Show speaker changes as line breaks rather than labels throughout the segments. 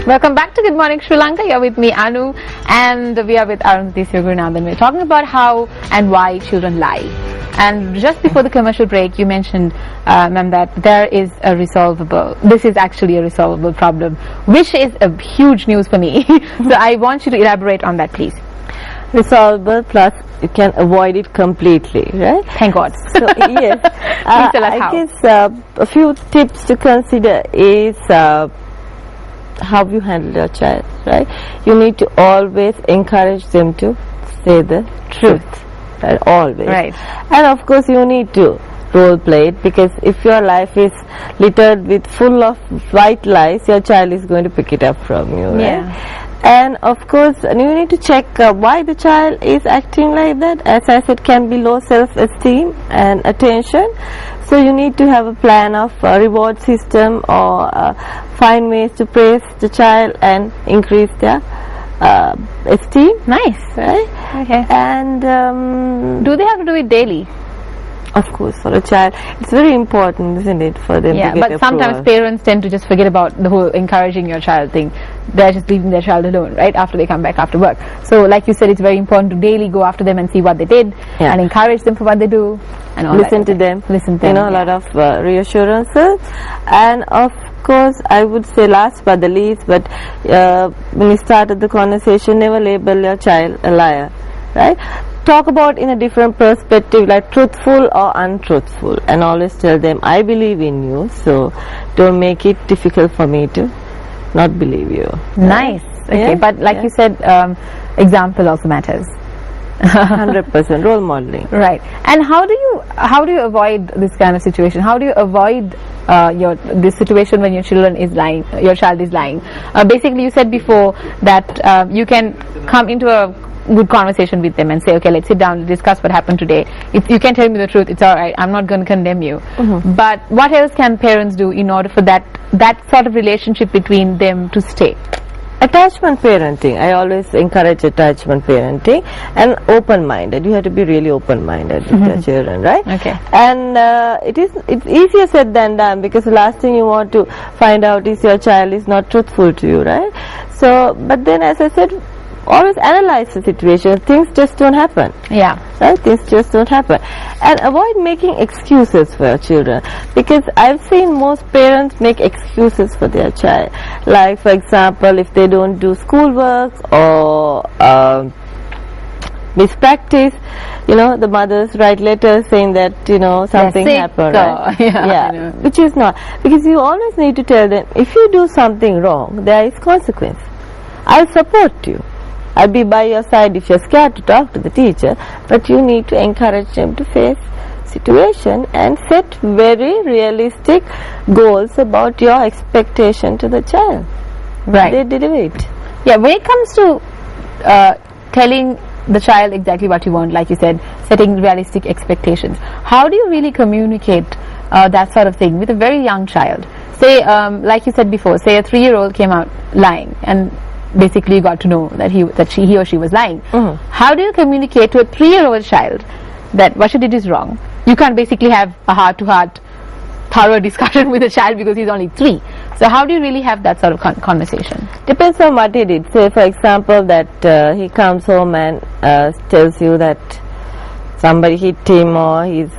Welcome back to Good Morning Sri Lanka. You're with me, Anu, and we are with Arundhati Sivagunathan. We're talking about how and why children lie. And just before the commercial break, you mentioned, ma'am, that there is this is actually a resolvable problem, which is a huge news for me. So I want you to elaborate on that, please.
Resolvable, plus you can avoid it completely, right?
Thank God.
So yes,
please tell us
I
how.
guess a few tips to consider is how you handle your child, right? You need to always encourage them to say the truth, right? Always.
Right.
And of course you need to role play it, because if your life is littered with full of white lies, your child is going to pick it up from you, right?
Yeah.
And of course you need to check why the child is acting like that. As I said, can be low self-esteem and attention. So you need to have a plan of reward system, or find ways to praise the child and increase their esteem.
Nice.
Right?
Okay.
And
do they have to do it daily?
of course, for a child, it's very important, isn't it, for them to get
but sometimes
approval.
parents tend to just forget about the whole encouraging your child thing. They're just leaving their child alone, right, after they come back after work. So, like you said, it's very important to daily go after them and see what they did, and encourage them for what they do, and all
Listen to them.
Listen to them.
A lot of reassurances, and of course, I would say last but the least, but when you started the conversation, never label your child a liar, right? Talk about in a different perspective, like truthful or untruthful, and always tell them, I believe in you, so don't make it difficult for me to not believe you.
Nice. Okay, but like you said, example also matters.
100% role modeling.
Right. And how do you avoid this kind of situation? How do you avoid this situation when your child is lying? Basically, you said before that you can come into a good conversation with them and say, okay, let's sit down and discuss what happened today. If you can tell me the truth, it's all right. I'm not going to condemn you. But what else can parents do in order for that sort of relationship between them to stay?
Attachment parenting. I always encourage attachment parenting, and open-minded. You have to be really open-minded with your children, right?
Okay.
And it's easier said than done, because the last thing you want to find out is your child is not truthful to you, right? So, but then, as I said, always analyze the situation. Things just don't happen.
Yeah.
Right? Things just don't happen. And avoid making excuses for your children, because I've seen most parents make excuses for their child. Like, for example, if they don't do schoolwork or miss practice, the mothers write letters saying that, something happened. Right? Which is not. Because you always need to tell them, if you do something wrong, there is consequence. I'll support you. I'll be by your side if you're scared to talk to the teacher, but you need to encourage them to face situation and set very realistic goals about your expectation to the child.
Right.
They deliver it.
Yeah, when it comes to telling the child exactly what you want, like you said, setting realistic expectations, how do you really communicate that sort of thing with a very young child? Say, like you said before, say a 3-year-old came out lying, and basically you got to know that he or she was lying. How do you communicate to a 3-year-old child that what she did is wrong? You can't basically have a heart-to-heart thorough discussion with a child because he's only 3. So how do you really have that sort of conversation?
Depends on what he did. Say, for example, that he comes home and tells you that somebody hit him, or he's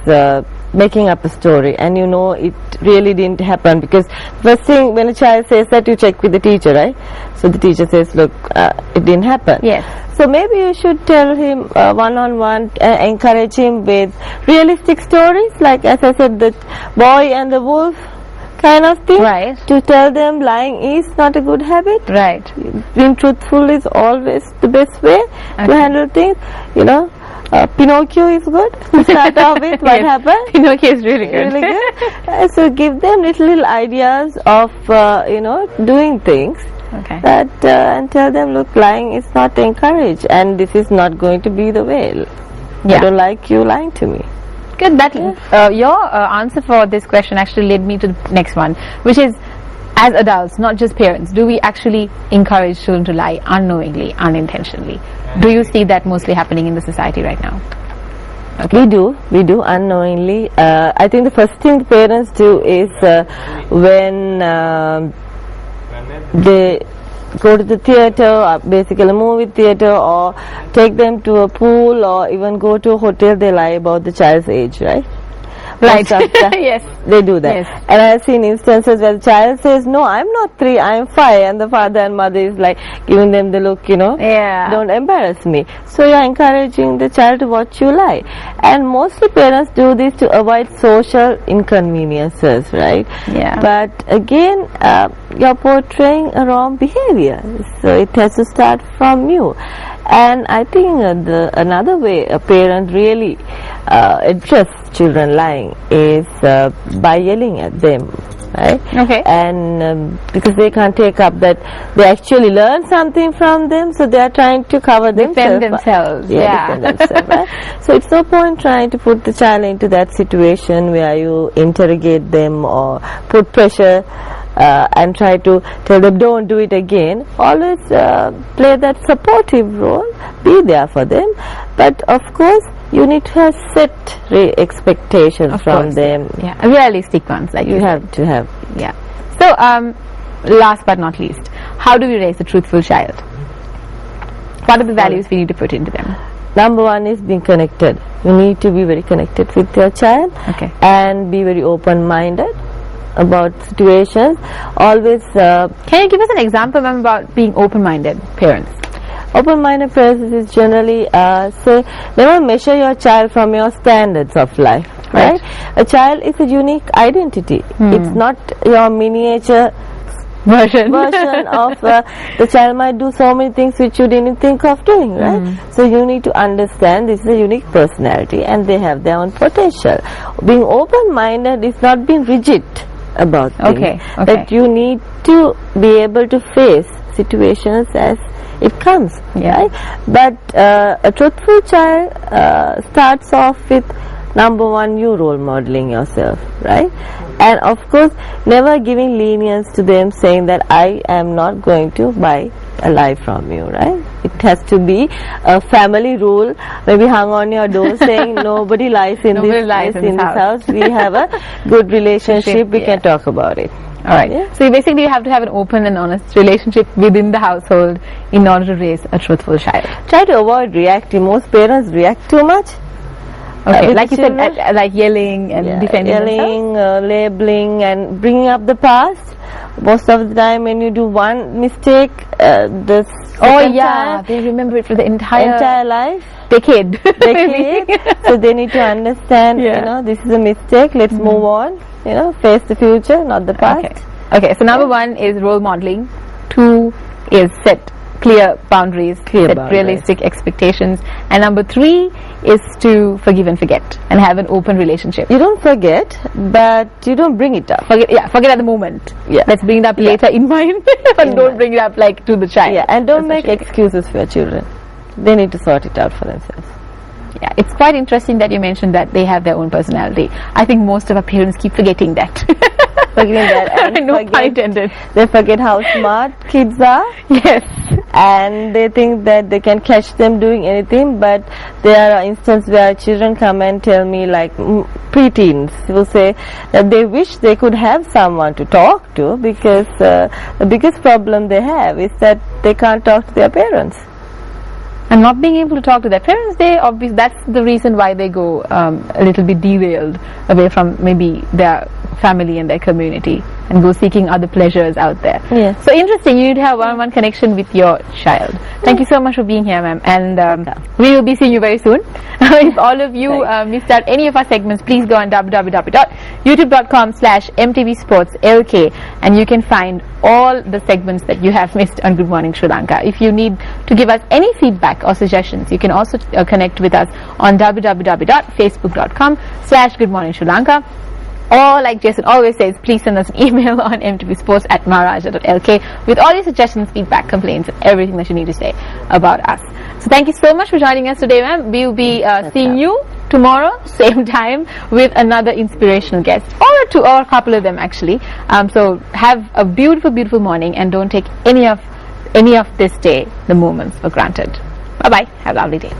making up a story, and it really didn't happen, because first thing when a child says that, you check with the teacher, right? So the teacher says, look, it didn't happen.
Yes.
So maybe you should tell him one-on-one, encourage him with realistic stories, like, as I said, the boy and the wolf kind of thing.
Right.
To tell them lying is not a good habit.
Right.
Being truthful is always the best way to handle things, Pinocchio is good to start off with. What happened?
Pinocchio is really good.
Really good. So give them little ideas of doing things.
Okay.
And tell them, look, lying is not encouraged, and this is not going to be the way. I don't like you lying to me.
Good. Your answer for this question actually led me to the next one, which is, as adults, not just parents, do we actually encourage children to lie unknowingly, unintentionally? Do you see that mostly happening in the society right now?
Okay. We do unknowingly. I think the first thing the parents do is when they go to the theater, or basically movie theater, or take them to a pool, or even go to a hotel, they lie about the child's age, right?
Right. Yes.
They do that.
Yes.
And I have seen instances where the child says, no, I'm not 3, I'm 5, and the father and mother is like giving them the look,
Yeah.
don't embarrass me. So you're encouraging the child to watch you lie. And mostly parents do this to avoid social inconveniences, right?
Yeah.
But again, you're portraying a wrong behavior. So it has to start from you. And I think another way a parent really address children lying is by yelling at them, right?
Okay.
And because they can't take up that they actually learn something from them, so they are trying to cover
defend themselves.
Defend themselves, right? So it's no point trying to put the child into that situation where you interrogate them or put pressure and try to tell them don't do it again. Always play that supportive role, be there for them, but of course you need to have set expectations from them.
Yeah, realistic ones, like
you have to have.
Yeah. So last but not least, how do we raise a truthful child? What are the values we need to put into them?
Number one is being connected. You need to be very connected with your child,
okay,
and be very open-minded about situations. Always
can you give us an example, ma'am, about being open-minded parents?
Open-minded parents is generally say never measure your child from your standards of life, right? A child is a unique identity. It's not your miniature version of the child might do so many things which you didn't think of doing, right? So you need to understand this is a unique personality and they have their own potential. Being open-minded is not being rigid about things.
Okay.
That you need to be able to face situations as it comes, right? But a truthful child starts off with number one, you role modeling yourself, right? And of course never giving lenience to them, saying that I am not going to buy a lie from you, right? It has to be a family rule, maybe hung on your door saying nobody lies in this house. We have a good relationship, we can talk about it.
Alright, so basically you have to have an open and honest relationship within the household in order to raise a truthful child.
Try to avoid reacting. Most parents react too much.
Okay, like you said, like yelling and defending themselves.
Labeling and bringing up the past. Most of the time when you do one mistake, the time,
they remember it for the entire
life.
Decade.
So they need to understand, this is a mistake, let's move on, face the future, not the past.
Okay, so number one is role modeling. 2 is set clear boundaries, set realistic expectations, and number 3 is to forgive and forget and have an open relationship.
You don't forget, but you don't bring it up.
Forget at the moment. Let's bring it up later in mind, but don't bring it up like to the child.
And don't make excuses for your children. They need to sort it out for themselves.
Yeah, it's quite interesting that you mentioned that they have their own personality. I think most of our parents keep forgetting that. No pun intended.
They forget how smart kids are.
Yes.
And they think that they can catch them doing anything, but there are instances where children come and tell me, like preteens will say that they wish they could have someone to talk to, because the biggest problem they have is that they can't talk to their parents.
And not being able to talk to their parents, that's the reason why they go a little bit derailed away from maybe their family and their community and go seeking other pleasures out there.
Yes.
So interesting, you need to have one-on-one connection with your child. Thank you so much for being here, ma'am, and we will be seeing you very soon. If all of you missed out any of our segments, please go on www.youtube.com/mtvsportslk and you can find all the segments that you have missed on Good Morning Sri Lanka. If you need to give us any feedback or suggestions, you can also connect with us on www.facebook.com/goodmorningsrilanka. Or like Jason always says, please send us an email on mtvsports@maharaja.lk with all your suggestions, feedback, complaints, and everything that you need to say about us. So thank you so much for joining us today, ma'am. We will be seeing you tomorrow, same time, with another inspirational guest, or two, or a couple of them actually. So have a beautiful, beautiful morning, and don't take any of this day, the moments, for granted. Bye bye. Have a lovely day.